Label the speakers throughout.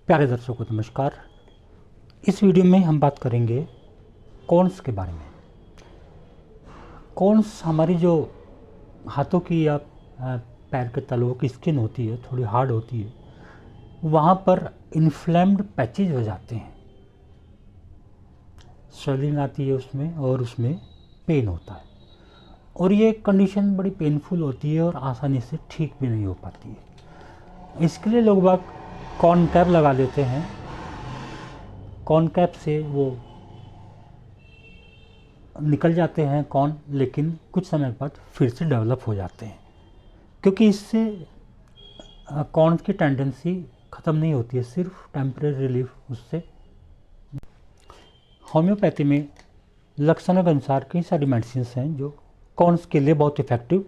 Speaker 1: प्यारे दर्शकों को नमस्कार। इस वीडियो में हम बात करेंगे कॉर्न्स के बारे में। कॉर्न्स हमारी जो हाथों की या पैर के तलवों की स्किन होती है, थोड़ी हार्ड होती है, वहाँ पर इन्फ्लेम्ड पैचेज हो जाते हैं, स्वेलिंग आती है उसमें और उसमें पेन होता है, और ये कंडीशन बड़ी पेनफुल होती है और आसानी से ठीक भी नहीं हो पाती है। इसके लिए लोग बाग कॉर्न कैप लगा लेते हैं। कॉर्न कैप से वो निकल जाते हैं कॉर्न, लेकिन कुछ समय बाद फिर से डेवलप हो जाते हैं, क्योंकि इससे कॉर्न की टेंडेंसी ख़त्म नहीं होती है, सिर्फ टेम्परेरी रिलीफ उससे। होम्योपैथी में लक्षणों के अनुसार कई सारी मेडिसिन हैं जो कॉर्न्स के लिए बहुत इफ़ेक्टिव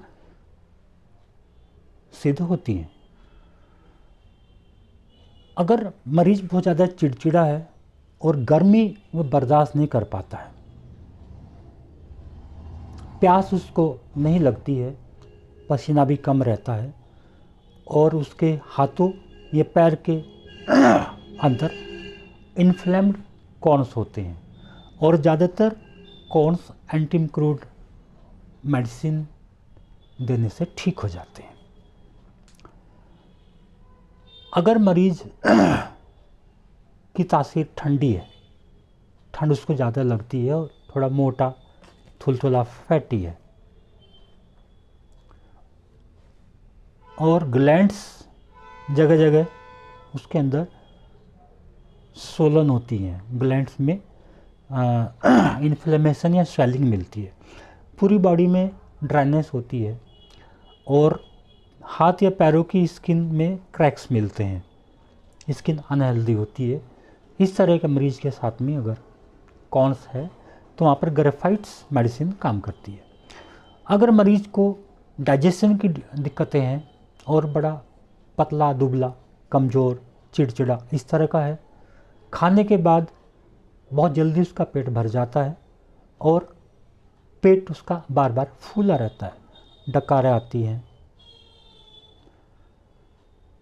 Speaker 1: सिद्ध होती हैं। अगर मरीज बहुत ज़्यादा चिड़चिड़ा है और गर्मी वो बर्दाश्त नहीं कर पाता है, प्यास उसको नहीं लगती है, पसीना भी कम रहता है, और उसके हाथों या पैर के अंदर इन्फ्लेम्ड कॉर्न्स होते हैं, और ज़्यादातर कॉर्न्स एंटीमाइक्रोड मेडिसिन देने से ठीक हो जाते हैं। अगर मरीज की तासीर ठंडी है, ठंड उसको ज़्यादा लगती है और थोड़ा मोटा थुलथुला फैटी है, और ग्लैंड्स जगह जगह उसके अंदर सोलन होती हैं, ग्लैंड्स में इन्फ्लेमेशन या स्वेलिंग मिलती है, पूरी बॉडी में ड्राइनेस होती है, और हाथ या पैरों की स्किन में क्रैक्स मिलते हैं, स्किन अनहेल्दी होती है। इस तरह के मरीज़ के साथ में अगर कॉर्न्स है तो वहाँ पर ग्रेफाइट्स मेडिसिन काम करती है। अगर मरीज़ को डाइजेशन की दिक्कतें हैं और बड़ा पतला दुबला कमज़ोर चिड़चिड़ा इस तरह का है, खाने के बाद बहुत जल्दी उसका पेट भर जाता है और पेट उसका बार बार फूला रहता है, डकारें आती हैं,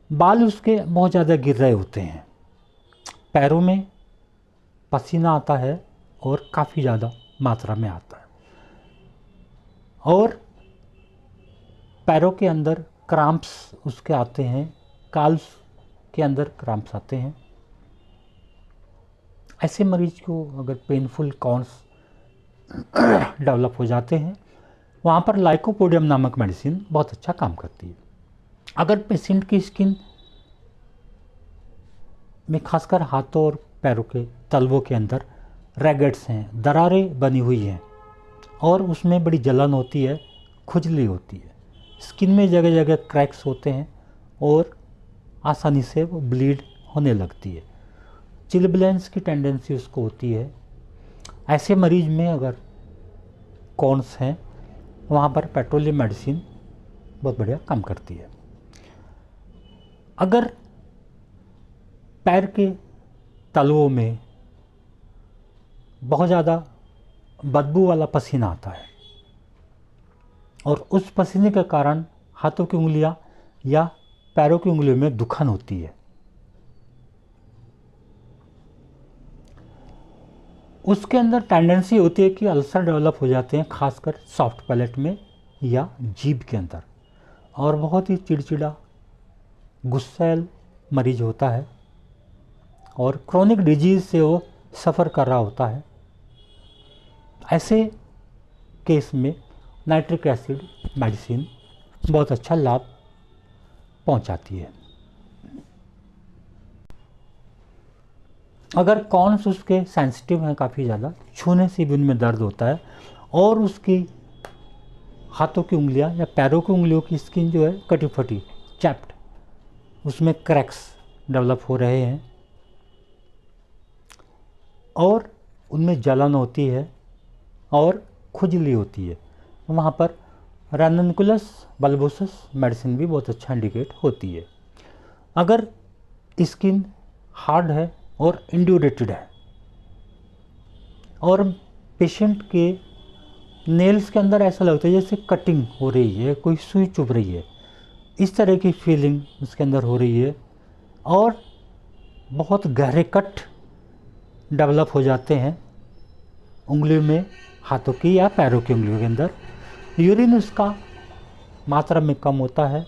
Speaker 1: बाल उसके बहुत ज़्यादा गिर रहे होते हैं, पैरों में पसीना आता है और काफ़ी ज़्यादा मात्रा में आता है, और पैरों के अंदर क्रैम्प्स उसके आते हैं, काल्स के अंदर क्रैम्प्स आते हैं। ऐसे मरीज को अगर पेनफुल कॉर्न्स डेवलप हो जाते हैं, वहाँ पर लाइकोपोडियम नामक मेडिसिन बहुत अच्छा काम करती है। अगर पेशेंट की स्किन में खासकर हाथों और पैरों के तलवों के अंदर रैगेट्स हैं, दरारें बनी हुई हैं, और उसमें बड़ी जलन होती है, खुजली होती है, स्किन में जगह जगह क्रैक्स होते हैं और आसानी से वो ब्लीड होने लगती है, चिलब्लेंस की टेंडेंसी उसको होती है, ऐसे मरीज में अगर कॉर्न्स हैं वहाँ पर पेट्रोलियम मेडिसिन बहुत बढ़िया काम करती है। अगर पैर के तलवों में बहुत ज़्यादा बदबू वाला पसीना आता है और उस पसीने के कारण हाथों की उंगलियां या पैरों की उंगलियों में दुखन होती है, उसके अंदर टेंडेंसी होती है कि अल्सर डेवलप हो जाते हैं, खासकर सॉफ्ट पैलेट में या जीभ के अंदर, और बहुत ही चिड़चिड़ा गुस्सैल मरीज होता है और क्रोनिक डिजीज़ से वो सफ़र कर रहा होता है। ऐसे केस में नाइट्रिक एसिड मेडिसिन बहुत अच्छा लाभ पहुंचाती है। अगर कॉर्न्स उसके सेंसिटिव हैं काफ़ी ज़्यादा, छूने से भी उनमें दर्द होता है, और उसकी हाथों की उंगलियां या पैरों की उंगलियों की स्किन जो है कटी फटी चैप्ड, उसमें क्रैक्स डेवलप हो रहे हैं और उनमें जलन होती है और खुजली होती है, वहाँ पर रैनकुलस बल्बोसस मेडिसिन भी बहुत अच्छा इंडिकेट होती है। अगर स्किन हार्ड है और इंड्यूरेटेड है और पेशेंट के नेल्स के अंदर ऐसा लगता है जैसे कटिंग हो रही है, कोई सुई चुभ रही है, इस तरह की फीलिंग उसके अंदर हो रही है, और बहुत गहरे कट डेवलप हो जाते हैं उंगलियों में, हाथों की या पैरों की उंगलियों के अंदर। यूरिन उसका मात्रा में कम होता है,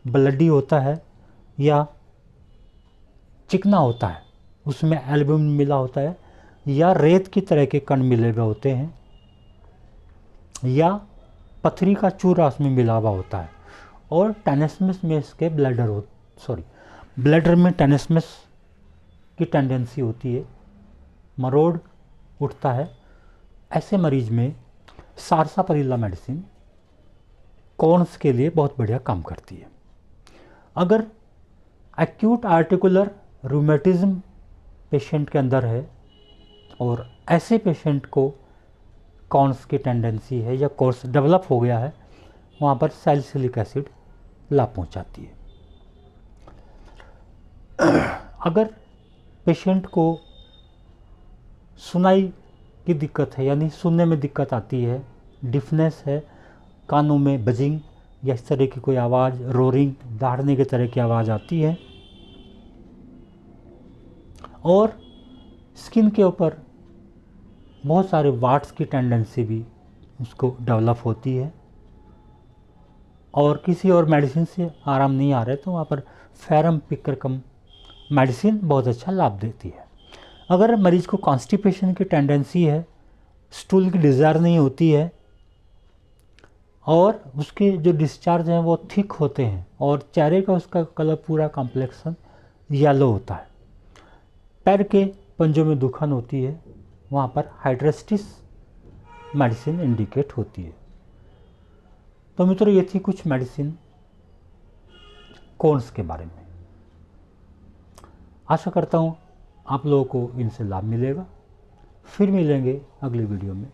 Speaker 1: ब्लडी होता है या चिकना होता है, उसमें एल्ब्यूमिन मिला होता है या रेत की तरह के कण मिले हुए होते हैं या पथरी का चूरा उसमें मिला हुआ होता है। और टेनिसमस में इसके ब्लैडर में टेनिसमस की टेंडेंसी होती है, मरोड़ उठता है। ऐसे मरीज में सारसापरिल्ला मेडिसिन कॉर्न्स के लिए बहुत बढ़िया काम करती है। अगर एक्यूट आर्टिकुलर रूमेटिज्म पेशेंट के अंदर है और ऐसे पेशेंट को कॉर्न्स की टेंडेंसी है या कोर्स डेवलप हो गया है, वहाँ पर सैलिसिलिक एसिड लाभ पहुँचाती है। अगर पेशेंट को सुनाई की दिक्कत है, यानी सुनने में दिक्कत आती है, डिफनेस है, कानों में बजिंग या इस तरह की कोई आवाज़, रोरिंग, दहाड़ने की तरह की आवाज़ आती है, और स्किन के ऊपर बहुत सारे वाट्स की टेंडेंसी भी उसको डेवलप होती है, और किसी और मेडिसिन से आराम नहीं आ रहा है, तो वहाँ पर फेरम पिकरकम मेडिसिन बहुत अच्छा लाभ देती है। अगर मरीज को कॉन्स्टिपेशन की टेंडेंसी है, स्टूल की डिज़ायर नहीं होती है और उसके जो डिस्चार्ज हैं वो थिक होते हैं और चेहरे का उसका कलर पूरा कॉम्प्लेक्सन येलो होता है, पैर के पंजों में दुखन होती है, वहाँ पर हाइड्रेस्टिस मेडिसिन इंडिकेट होती है। तो मित्रों, ये थी कुछ मेडिसिन कॉर्न्स के बारे में। आशा करता हूँ आप लोगों को इनसे लाभ मिलेगा। फिर मिलेंगे अगली वीडियो में।